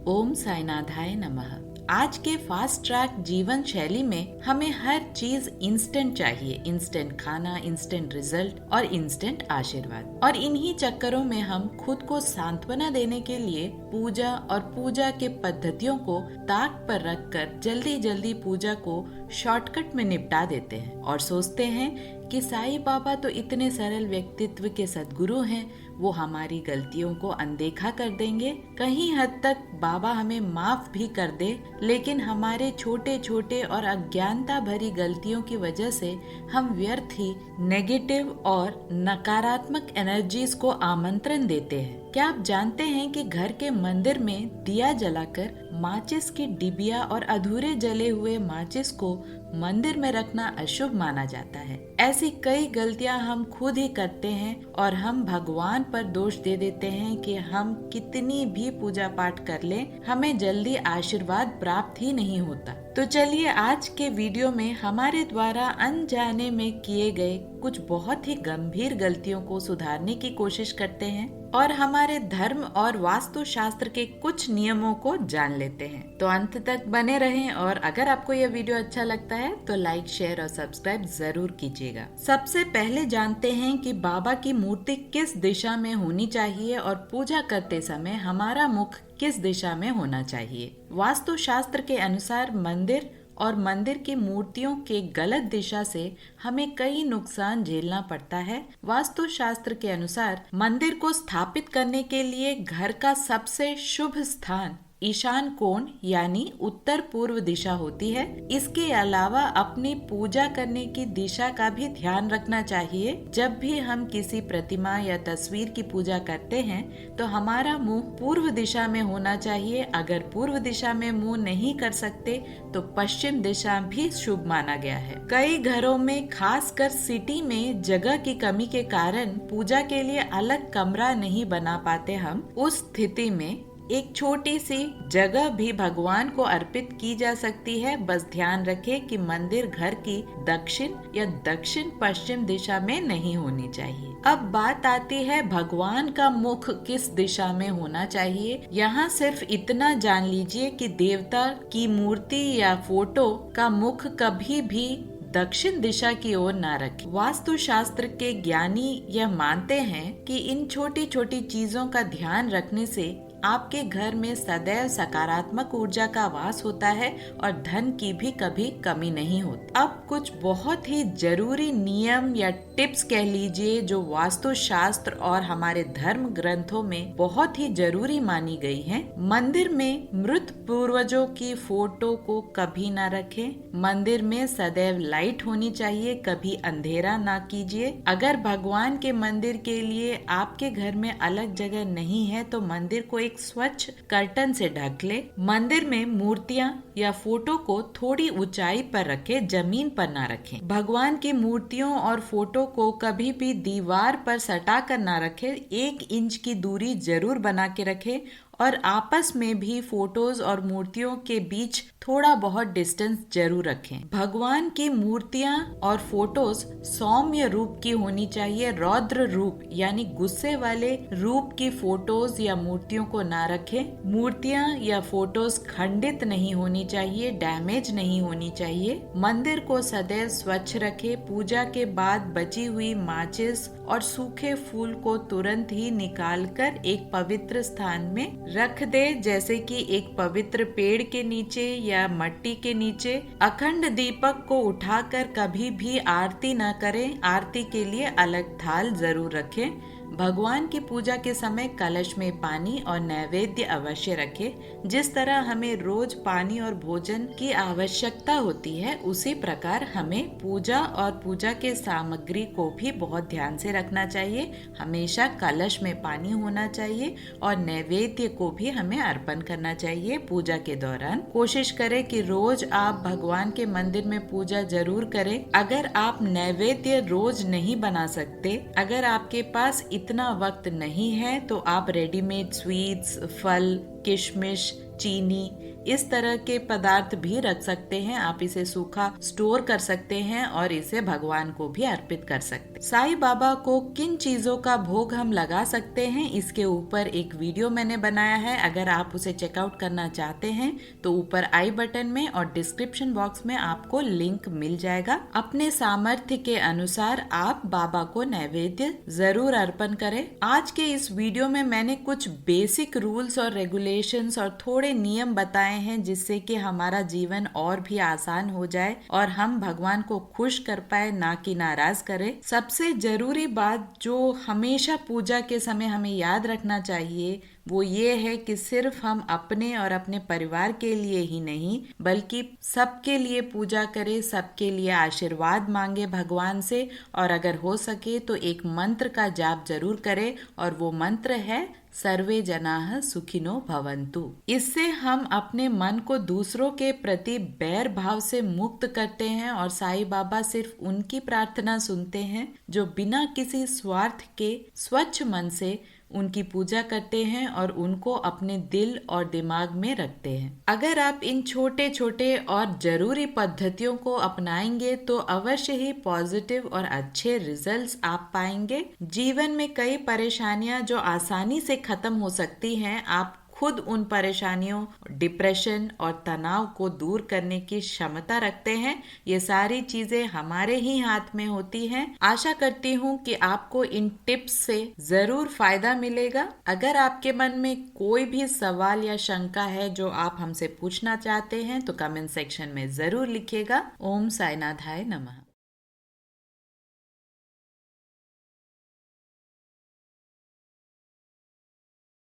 ओम साईनाथाय नमः। आज के फास्ट ट्रैक जीवन शैली में हमें हर चीज इंस्टेंट चाहिए। इंस्टेंट खाना, इंस्टेंट रिजल्ट और इंस्टेंट आशीर्वाद। और इन्हीं चक्करों में हम खुद को सांत्वना देने के लिए पूजा और पूजा के पद्धतियों को ताक पर रखकर जल्दी जल्दी पूजा को शॉर्टकट में निपटा देते हैं और सोचते हैं कि साईं बाबा तो इतने सरल व्यक्तित्व के सद्गुरु हैं, वो हमारी गलतियों को अनदेखा कर देंगे, कहीं हद तक बाबा हमें माफ भी कर दे। लेकिन हमारे छोटे छोटे और अज्ञानता भरी गलतियों की वजह से हम व्यर्थ ही नेगेटिव और नकारात्मक एनर्जीज को आमंत्रण देते हैं। क्या आप जानते हैं कि घर के मंदिर में दिया जलाकर माचिस की डिबिया और अधूरे जले हुए माचिस को मंदिर में रखना अशुभ माना जाता है। ऐसी कई गलतियां हम खुद ही करते हैं और हम भगवान पर दोष दे देते हैं कि हम कितनी भी पूजा पाठ कर लें, हमें जल्दी आशीर्वाद प्राप्त ही नहीं होता। तो चलिए आज के वीडियो में हमारे द्वारा अनजाने में किए गए कुछ बहुत ही गंभीर गलतियों को सुधारने की कोशिश करते हैं और हमारे धर्म और वास्तु शास्त्र के कुछ नियमों को जान लेते हैं। तो अंत तक बने रहें और अगर आपको यह वीडियो अच्छा लगता है तो लाइक, शेयर और सब्सक्राइब जरूर कीजिएगा। सबसे पहले जानते हैं कि बाबा की मूर्ति किस दिशा में होनी चाहिए और पूजा करते समय हमारा मुख किस दिशा में होना चाहिए। वास्तु शास्त्र के अनुसार मंदिर और मंदिर की मूर्तियों के गलत दिशा से हमें कई नुकसान झेलना पड़ता है। वास्तु शास्त्र के अनुसार मंदिर को स्थापित करने के लिए घर का सबसे शुभ स्थान ईशान कोण यानी उत्तर पूर्व दिशा होती है। इसके अलावा अपनी पूजा करने की दिशा का भी ध्यान रखना चाहिए। जब भी हम किसी प्रतिमा या तस्वीर की पूजा करते हैं तो हमारा मुंह पूर्व दिशा में होना चाहिए। अगर पूर्व दिशा में मुंह नहीं कर सकते तो पश्चिम दिशा भी शुभ माना गया है। कई घरों में खासकर सिटी में जगह की कमी के कारण पूजा के लिए अलग कमरा नहीं बना पाते हम। उस स्थिति में एक छोटी सी जगह भी भगवान को अर्पित की जा सकती है। बस ध्यान रखें कि मंदिर घर की दक्षिण या दक्षिण पश्चिम दिशा में नहीं होनी चाहिए। अब बात आती है भगवान का मुख किस दिशा में होना चाहिए। यहाँ सिर्फ इतना जान लीजिए कि देवता की मूर्ति या फोटो का मुख कभी भी दक्षिण दिशा की ओर न रखें। वास्तु शास्त्र के ज्ञानी यह मानते हैं कि इन छोटी छोटी चीजों का ध्यान रखने से आपके घर में सदैव सकारात्मक ऊर्जा का वास होता है और धन की भी कभी कमी नहीं होती। अब कुछ बहुत ही जरूरी नियम या टिप्स कह लीजिए जो वास्तु शास्त्र और हमारे धर्म ग्रंथों में बहुत ही जरूरी मानी गई हैं। मंदिर में मृत पूर्वजों की फोटो को कभी ना रखें। मंदिर में सदैव लाइट होनी चाहिए, कभी अंधेरा ना कीजिए। अगर भगवान के मंदिर के लिए आपके घर में अलग जगह नहीं है तो मंदिर को एक स्वच्छ कर्टन से ढक ले। मंदिर में मूर्तियां या फोटो को थोड़ी ऊंचाई पर रखें, जमीन पर ना रखें। भगवान की मूर्तियों और फोटो को कभी भी दीवार पर सटा कर ना रखें। 1 इंच की दूरी जरूर बना के रखें और आपस में भी फोटोज और मूर्तियों के बीच थोड़ा बहुत डिस्टेंस जरूर रखें। भगवान की मूर्तियां और फोटोज सौम्य रूप की होनी चाहिए। रौद्र रूप यानी गुस्से वाले रूप की फोटोज या मूर्तियों को ना रखें। मूर्तियां या फोटोज खंडित नहीं होनी चाहिए, डैमेज नहीं होनी चाहिए। मंदिर को सदैव स्वच्छ रखें। पूजा के बाद बची हुई माचिस और सूखे फूल को तुरंत ही निकालकर एक पवित्र स्थान में रख दे, जैसे कि एक पवित्र पेड़ के नीचे या मट्टी के नीचे। अखंड दीपक को उठाकर कभी भी आरती न करें। आरती के लिए अलग थाल जरूर रखें। भगवान की पूजा के समय कलश में पानी और नैवेद्य अवश्य रखें। जिस तरह हमें रोज पानी और भोजन की आवश्यकता होती है उसी प्रकार हमें पूजा और पूजा के सामग्री को भी बहुत ध्यान से रखना चाहिए। हमेशा कलश में पानी होना चाहिए और नैवेद्य को भी हमें अर्पण करना चाहिए। पूजा के दौरान कोशिश करें कि रोज आप भगवान के मंदिर में पूजा जरूर करें। अगर आप नैवेद्य रोज नहीं बना सकते, अगर आपके पास इतना वक्त नहीं है तो आप रेडीमेड स्वीट्स, फल, किशमिश, चीनी, इस तरह के पदार्थ भी रख सकते हैं। आप इसे सूखा स्टोर कर सकते हैं और इसे भगवान को भी अर्पित कर सकते हैं। साईं बाबा को किन चीजों का भोग हम लगा सकते हैं, इसके ऊपर एक वीडियो मैंने बनाया है। अगर आप उसे चेकआउट करना चाहते हैं तो ऊपर आई बटन में और डिस्क्रिप्शन बॉक्स में आपको लिंक मिल जाएगा। अपने सामर्थ्य के अनुसार आप बाबा को नैवेद्य जरूर अर्पण करें। आज के इस वीडियो में मैंने कुछ बेसिक रूल्स और रेगुलेशंस और थोड़े नियम बताए हैं जिससे कि हमारा जीवन और भी आसान हो जाए और हम भगवान को खुश कर पाए, ना कि नाराज करें। सबसे जरूरी बात जो हमेशा पूजा के समय हमें याद रखना चाहिए वो ये है कि सिर्फ हम अपने और अपने परिवार के लिए ही नहीं बल्कि सबके लिए पूजा करें, सबके लिए आशीर्वाद मांगे भगवान से, और अगर हो सके तो एक मंत्र का जाप जरूर करें और वो मंत्र है सर्वे जनाः सुखिनो भवन्तु। इससे हम अपने मन को दूसरों के प्रति बैर भाव से मुक्त करते हैं और साईं बाबा सिर्फ उनकी प्रार्थना सुनते हैं जो बिना किसी स्वार्थ के स्वच्छ मन से उनकी पूजा करते हैं और उनको अपने दिल और दिमाग में रखते हैं। अगर आप इन छोटे छोटे और जरूरी पद्धतियों को अपनाएंगे तो अवश्य ही पॉजिटिव और अच्छे रिजल्ट्स आप पाएंगे। जीवन में कई परेशानियां जो आसानी से खत्म हो सकती हैं, आप खुद उन परेशानियों, डिप्रेशन और तनाव को दूर करने की क्षमता रखते हैं। ये सारी चीजें हमारे ही हाथ में होती हैं। आशा करती हूँ कि आपको इन टिप्स से जरूर फायदा मिलेगा। अगर आपके मन में कोई भी सवाल या शंका है जो आप हमसे पूछना चाहते हैं तो कमेंट सेक्शन में जरूर लिखिएगा। ओम साईनाथाय नमः।